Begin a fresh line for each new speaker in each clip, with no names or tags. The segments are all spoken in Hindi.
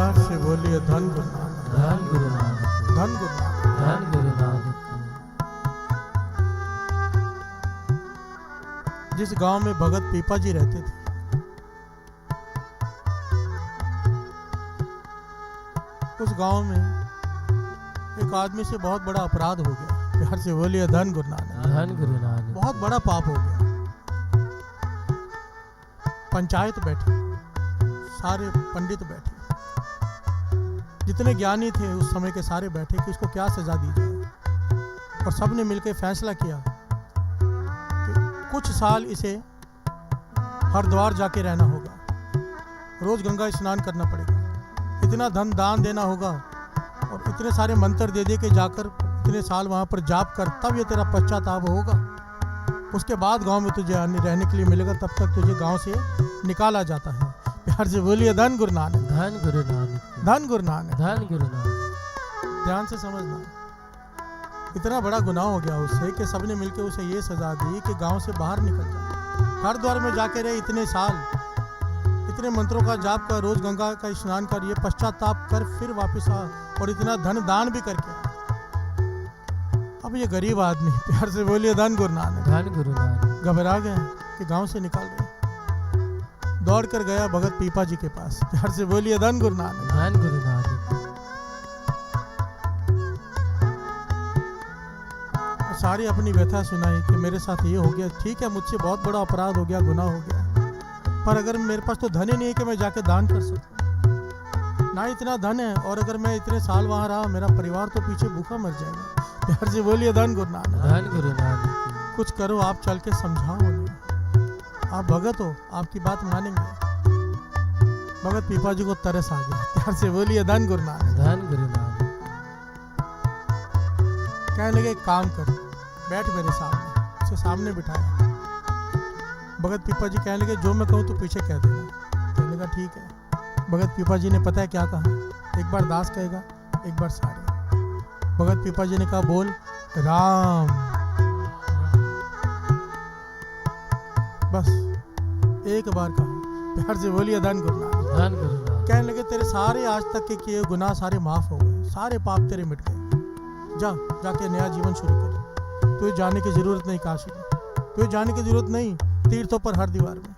प्यार से बोलिए धन गुरु नानक,
धन गुरु नानक,
धन गुरु नानक।
धन गुरु नानक।
जिस गांव में भगत पीपा जी रहते थे, उस गांव में एक आदमी से बहुत बड़ा अपराध हो गया। प्यार से बोलिए धन गुरु नानक,
धन गुरु नानक।
बहुत बड़ा पाप हो गया। पंचायत बैठी, सारे पंडित बैठे, जितने ज्ञानी थे उस समय के सारे बैठे कि इसको क्या सजा दी जाए। और सबने मिलकर फैसला किया कि कुछ साल इसे हरिद्वार जाके रहना होगा, रोज गंगा स्नान करना पड़ेगा, इतना धन दान देना होगा और इतने सारे मंत्र दे दे के जाकर इतने साल वहाँ पर जाप कर, तब ये तेरा पश्चाताप होगा। उसके बाद गांव में तुझे रहने के लिए मिलेगा, तब तक तुझे गांव से निकाला जाता है। प्यार से बोलिए धन गुरु नानक,
धन गुरु नानक,
धन गुरु नानक।
धन गुरु नानक।
ध्यान से समझना, इतना बड़ा गुनाह हो गया उससे कि सबने मिलकर उसे ये सजा दी कि गांव से बाहर निकल जाए, हरिद्वार में जाके रहे इतने साल, इतने मंत्रों का जाप कर, रोज गंगा का स्नान कर, ये पश्चाताप कर, फिर वापस आ और इतना धन दान भी करके आ। अब ये गरीब आदमी, प्यार से बोलिए धन गुरु नानक,
धन गुरु नानक।
घबरा गए कि गांव से निकाल रहे। दौड़ कर गया भगत पीपा जी के पास। प्यार से बोलिए धन गुरु नानक,
धन गुरु नानक।
सारी अपनी व्यथा सुनाई कि मेरे साथ ये हो गया, ठीक है मुझसे बहुत बड़ा अपराध हो गया, गुनाह हो गया, पर अगर मेरे पास तो धन ही नहीं है कि मैं जाके दान कर सकूं, ना इतना धन है, और अगर मैं इतने साल वहां रहा मेरा परिवार तो पीछे भूखा मर जाएगा। प्यार से बोलिए धन गुरु नानक,
धन गुरु नानक।
कुछ करो, आप चल के समझाओ उन्हें, आप भगत हो, आपकी बात मानेंगे। भगत पीपा जी को तरस आ गया। प्यार से बोलिए धन गुरु नानक,
धन गुरु नानक।
कहने लगे एक काम कर, बैठ मेरे सामने। उसे सामने बिठाया। भगत पीपा जी कहने लगे जो मैं कहूँ तो पीछे कह देना। कहने लगा ठीक है। भगत पीपा जी ने पता है क्या कहा, एक बार दास कहेगा, एक बार सारे। भगत पीपा जी ने कहा बोल राम, बस एक बार कहा। प्यार से बोलिए धन गुरु नानक,
धन गुरु नानक।
कहने लगे तेरे सारे आज तक के किए गुनाह सारे माफ हो गए, सारे पाप तेरे मिट गए, जाके नया जीवन शुरू कर। तुझे जाने की जरूरत नहीं काशी में, तुझे जाने की जरूरत नहीं तीर्थों पर हरिद्वार में,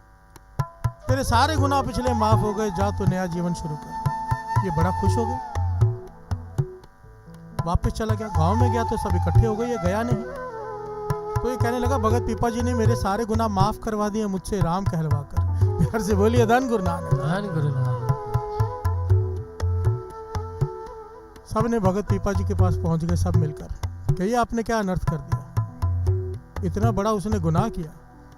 तेरे सारे गुनाह पिछले माफ हो गए, जा तो नया जीवन शुरू कर। ये बड़ा खुश हो गए, वापस चला गया। गांव में गया तो सब इकट्ठे हो गए, ये गया नहीं। तो ये कहने लगा भगत पीपा जी ने मेरे सारे गुनाह माफ करवा दिए मुझसे राम कहलवा कर। प्यार से बोलिए धन गुरु नानक,
धन गुरु नानक।
सबने भगत पीपा जी के पास पहुंच गए, सब मिलकर कहिए आपने क्या अनर्थ कर दिया, इतना बड़ा उसने गुनाह किया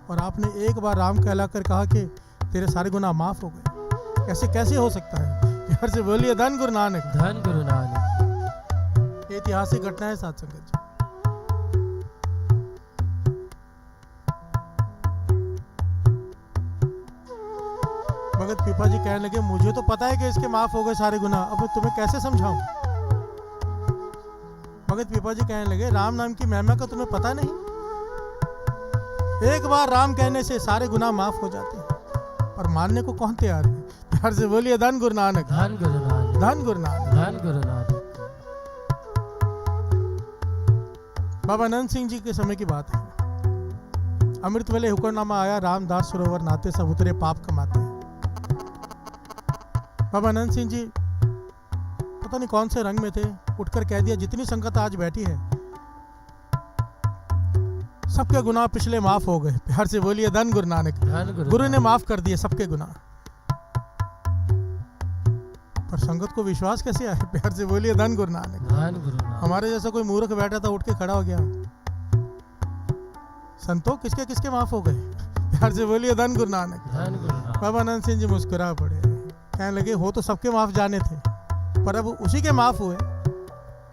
और आपने एक बार राम कहलाकर कहा कि तेरे सारे गुनाह माफ हो गए, ऐसे कैसे हो सकता है। प्यार से बोलिए धन गुरु नानक,
धन गुरु नानक।
ऐतिहासिक घटना है साथ संगत जी। भगत पीपा जी कहने लगे मुझे तो पता है कि इसके माफ हो गए सारे गुनाह, अब मैं तुम्हें कैसे समझाऊं। भगत पीपा जी कहने लगे राम नाम की महिमा का तुम्हें पता नहीं, एक बार राम कहने से सारे गुनाह माफ हो जाते हैं, और मानने को कौन तैयार है। प्यार से बोलिए धन गुरु नानक,
धन गुरु नानक,
धन गुरु नानक,
धन गुरु नानक।
बाबा आनंद सिंह जी के समय की बात है। अमृत वेले हुक्मनामा आया, रामदास सरोवर नाते सब उतरे पाप कमाते हैं। बाबा आनंद सिंह जी पता नहीं कौन से रंग में थे, उठकर कह दिया जितनी संगत आज बैठी है सबके गुनाह पिछले माफ हो गए। प्यार से बोलिए धन गुरु नानक,
धन
गुरु ने माफ कर दिए सबके गुनाह। पर संगत को विश्वास कैसे आए। प्यार से बोलिए धन गुरु नानक,
धन गुरु नानक।
हमारे जैसा कोई मूर्ख बैठा था उठ के खड़ा हो गया, संतो किसके किसके माफ हो गए। प्यार से बोलिए धन गुरु नानक,
धन गुरु नानक।
बाबा आनंद सिंह जी मुस्कुरा पड़े, कहने लगे हो तो सबके माफ जाने थे, पर अब उसी के माफ हुए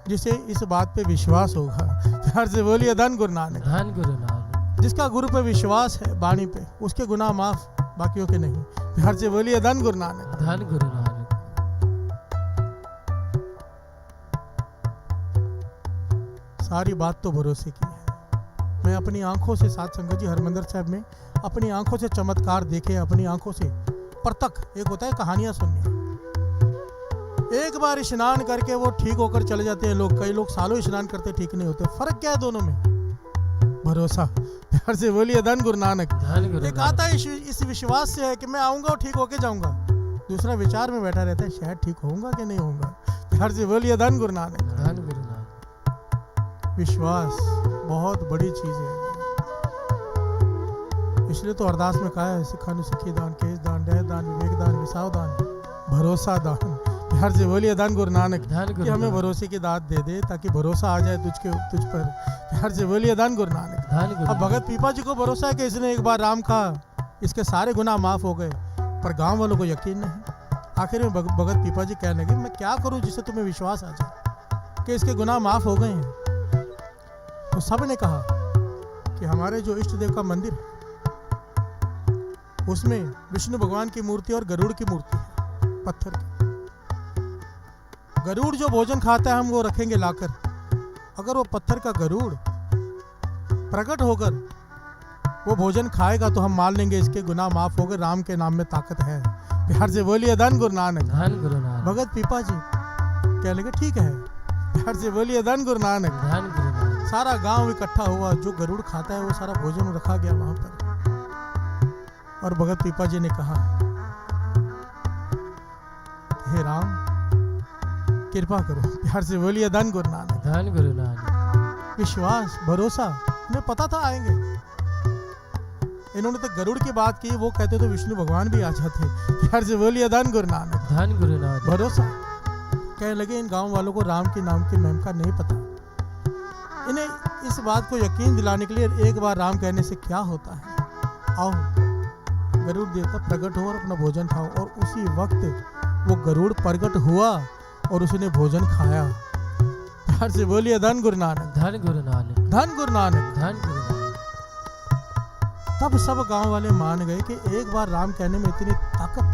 जिसे इस बात पे विश्वास होगा। प्यार से बोलिए धन गुरु नानक,
धन गुरु नानक।
जिसका गुरु पे विश्वास है वाणी पे, उसके गुनाह माफ, बाकियों के नहीं। प्यार से बोलिए धन गुरु नानक,
धन गुरु नानक।
सारी बात तो भरोसे की है। मैं अपनी आंखों से साथ संगत जी हरमंदिर साहब में अपनी आंखों से चमत्कार देखे, अपनी आंखों से प्रत्यक्ष। एक होता है कहानियां सुननी, एक बार स्नान करके वो ठीक होकर चले जाते हैं लोग। कई लोग सालों स्नान करते ठीक नहीं होते। फर्क क्या है दोनों में? भरोसा। प्यार से बोलिए धन गुरु नानक।
धन गुरु
एक
नानक।
आता है इस विश्वास से है कि मैं आऊंगा और ठीक होके जाऊंगा। दूसरा विचार में बैठा रहता है शायद ठीक होऊंगा कि नहीं होऊंगा। प्यार से बोलिए धन गुरु नानक।
धन गुरु नानक।
विश्वास बहुत बड़ी चीज है। इसलिए तो अरदास में कहा है सिखानु सिखी दान, केश दान, डह दान, विवेक दान, विसाव दान, भरोसा दान। प्यार से बोलिए धन गुरु नानक।
धन
कि
गुरु
हमें
नानक।
भरोसे की दात दे दे ताकि भरोसा आ जाए तुझ पर। प्यार से बोलिए धन गुरु नानक।
धन गुरु
अब भगत पीपा जी को भरोसा है कि इसने एक बार राम कहा इसके सारे गुनाह माफ हो गए, पर गांव वालों को यकीन नहीं। आखिर में भगत पीपा जी कहने लगे मैं क्या करूं जिससे तुम्हें विश्वास आ जाए कि इसके गुनाह माफ हो गए हैं। तो सब ने कहा कि हमारे जो इष्ट देव का मंदिर है उसमें विष्णु भगवान की मूर्ति और गरुड़ की मूर्ति है, पत्थर की। गरुड़ जो भोजन खाता है हम वो रखेंगे लाकर। अगर वो पत्थर का गरुड़ प्रकट होकर वो भोजन खाएगा तो हम मान लेंगे इसके गुनाह माफ हो गए, राम के नाम में ताकत है। प्यार से बोलिए धन गुरु नानक।
धन गुरु नानक।
भगत पीपा जी कह लगे ठीक है। प्यार से बोलिए धन गुरु नानक।
धन गुरु नानक।
सारा गांव इकट्ठा हुआ, जो गरुड़ खाता है वो सारा भोजन रखा गया वहां पर। और भगत पीपा जी ने कहा हे राम कृपा करो। प्यार से बोलिए धन गुरु नानक।
धन गुरु नानक।
विश्वास, भरोसा, उन्हें पता था आएंगे। इन्होंने तो गरुड़ की बात की, वो कहते तो विष्णु भगवान भी आ जाते। प्यार से बोलिए धन गुरु नानक।
धन गुरु नानक।
भरोसा। कहने लगे इन गांव वालों को राम के नाम की महिमा का नहीं पता। इन्हें इस बात को यकीन दिलाने के लिए एक बार राम कहने से क्या होता है। आओ गरुड़ देवता प्रकट हो और अपना भोजन खाओ। और उसी वक्त वो गरुड़ प्रकट हुआ और उसने भोजन खाया। प्यार से बोलिए धन गुरु नानक।
धन गुरु नानक।
धन गुरु नानक।
धन गुरु नानक।
तब सब गांव वाले मान गए कि एक बार राम कहने में इतनी ताकत।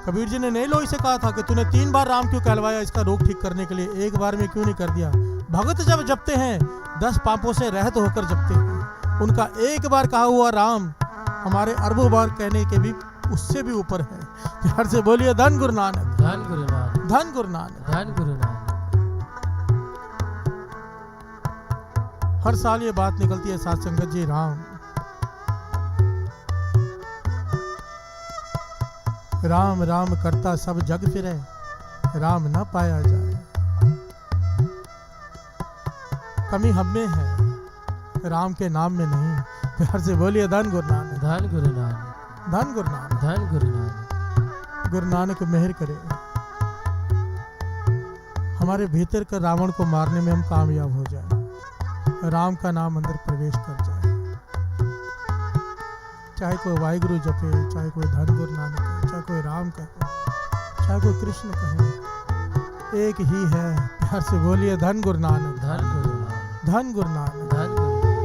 कबीर जी ने नेलोई से कहा था कि तूने 3 बार राम क्यों कहलवाया इसका रोग ठीक करने के लिए, एक बार में क्यों नहीं कर दिया। भगत जब जपते हैं 10 पापों से रहित होकर जपते हैं। उनका एक बार कहा हुआ राम हमारे अरबों बार कहने के भी उससे भी ऊपर है। प्यार से बोलिए धन गुरु नानक।
धन गुरु नानक।
धन गुरु नानक।
धन गुरु नानक।
हर साल ये बात निकलती है साथ संगत जी, राम राम राम करता सब जग फिरे, राम न पाया जाए। कमी हम में है, राम के नाम में नहीं। प्यार से बोलिए धन गुरु नानक।
धन गुरु नानक।
धन गुरु नानक।
धन गुरु नानक।
गुरु नानक मेहर करे हमारे भीतर का रावण को मारने में हम कामयाब हो जाए, राम का नाम अंदर प्रवेश कर जाए। चाहे कोई वाहिगुरु जपे, चाहे कोई धन गुरु नानक कहे, चाहे कोई राम कहे, चाहे कोई कृष्ण कहे, एक ही है। प्यार से बोलिए धन गुरु नानक।
धन गुरु नानक।
धन गुरु नानक।